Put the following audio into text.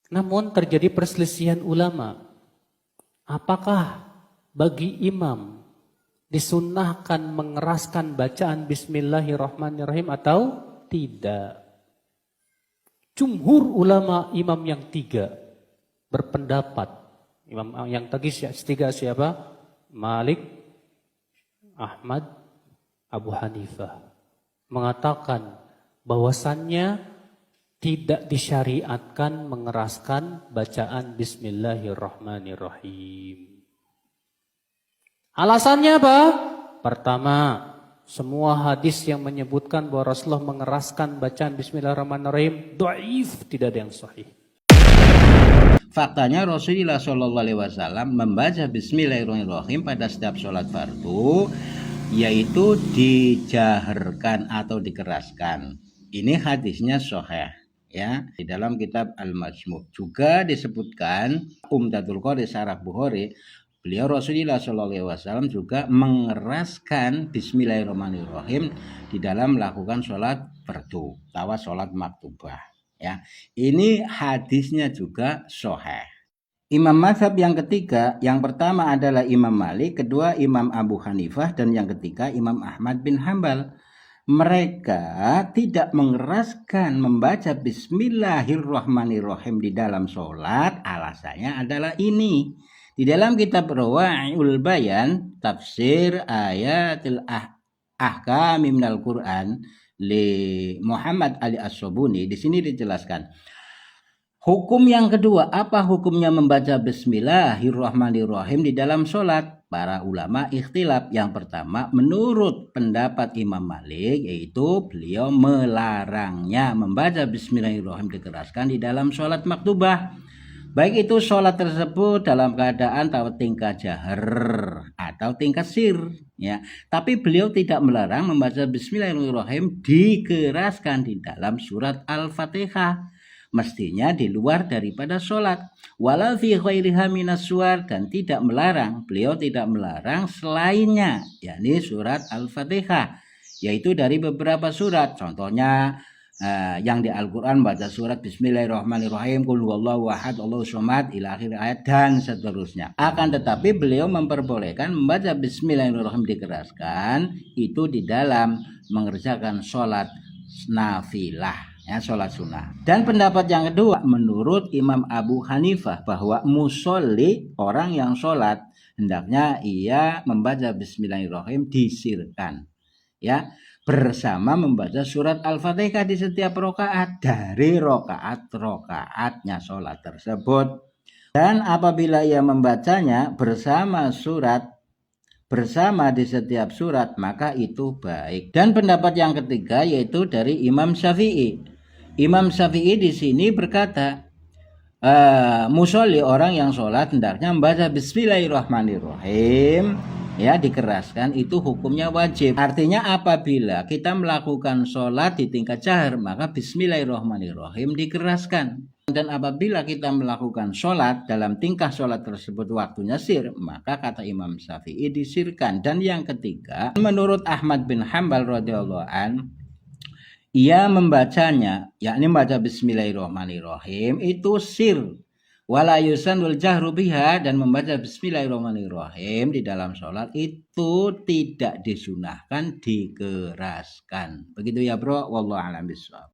Namun terjadi perselisihan ulama. Apakah bagi imam disunnahkan mengeraskan bacaan Bismillahirrahmanirrahim atau tidak? Jumhur ulama imam yang tiga berpendapat. Imam yang tiga siapa? Malik, Ahmad, Abu Hanifah. Mengatakan bahwasannya tidak disyariatkan mengeraskan bacaan Bismillahirrahmanirrahim. Alasannya apa? Pertama, semua hadis yang menyebutkan bahwa Rasulullah mengeraskan bacaan Bismillahirrahmanirrahim dhaif, tidak ada yang sahih. Faktanya Rasulullah SAW membaca Bismillahirrahmanirrahim pada setiap sholat fardu, yaitu dijaharkan atau dikeraskan. Ini hadisnya sahih, ya, di dalam kitab Al-Majmu'. Juga disebutkan Umdatul Qari Syarah Bukhari, beliau Rasulullah SAW juga mengeraskan Bismillahirrahmanirrahim di dalam melakukan sholat fardu, tawa sholat maktubah. Ya, ini hadisnya juga sahih. Imam mazhab yang ketiga, yang pertama adalah Imam Malik, kedua Imam Abu Hanifah, dan yang ketiga Imam Ahmad bin Hambal. Mereka tidak mengeraskan membaca Bismillahirrahmanirrahim di dalam sholat. Alasannya adalah ini. Di dalam kitab Rawai'ul Bayan, tafsir ayatil ahkam minal Quran li Muhammad Ali As-Sobuni, di sini dijelaskan hukum yang kedua. Apa hukumnya membaca Bismillahirrahmanirrahim di dalam sholat? Para ulama ikhtilaf. Yang pertama, menurut pendapat Imam Malik, yaitu beliau melarangnya membaca Bismillahirrahmanirrahim dikeraskan di dalam sholat maktubah, baik itu sholat tersebut dalam keadaan tingkah jahar atau tingkah sir, ya. Tapi beliau tidak melarang membaca Bismillahirrahmanirrahim dikeraskan di dalam surat Al-Fatihah, mestinya di luar daripada sholat. Wala fi khairiha minas suwar, dan tidak melarang, beliau tidak melarang selainnya, yakni surat Al-Fatihah, yaitu dari beberapa surat. Contohnya yang di Al-Quran baca surat Bismillahirrahmanirrahim, Qul huwallahu ahad, Allahu somad, ila akhir ayat, dan seterusnya. Akan tetapi beliau memperbolehkan membaca Bismillahirrahmanirrahim dikeraskan itu di dalam mengerjakan sholat nafilah, ya, sholat sunnah. Dan pendapat yang kedua, menurut Imam Abu Hanifah, bahwa musolli, orang yang sholat, hendaknya ia membaca Bismillahirrahmanirrahim disirkan, ya, bersama membaca surat Al-Fatihah di setiap rokaat dari rokaat-rokaatnya sholat tersebut. Dan apabila ia membacanya bersama di setiap surat, maka itu baik. Dan pendapat yang ketiga yaitu dari Imam Syafi'i. Imam Syafi'i di sini berkata, musolli, orang yang sholat, hendaknya membaca Bismillahirrahmanirrahim, ya, dikeraskan, itu hukumnya wajib. Artinya apabila kita melakukan sholat di tingkat jahar, maka Bismillahirrahmanirrahim dikeraskan. Dan apabila kita melakukan sholat dalam tingkah sholat tersebut waktunya sir, maka kata Imam Syafi'i disirkan. Dan yang ketiga, menurut Ahmad bin Hambal radhiyallahu an, ia membacanya, yakni membaca Bismillahirrahmanirrahim itu sir, wala yusanul jahru biha, dan membaca Bismillahirrahmanirrahim di dalam sholat itu tidak disunahkan dikeraskan. Begitu ya bro, wallahu a'lam bishawab.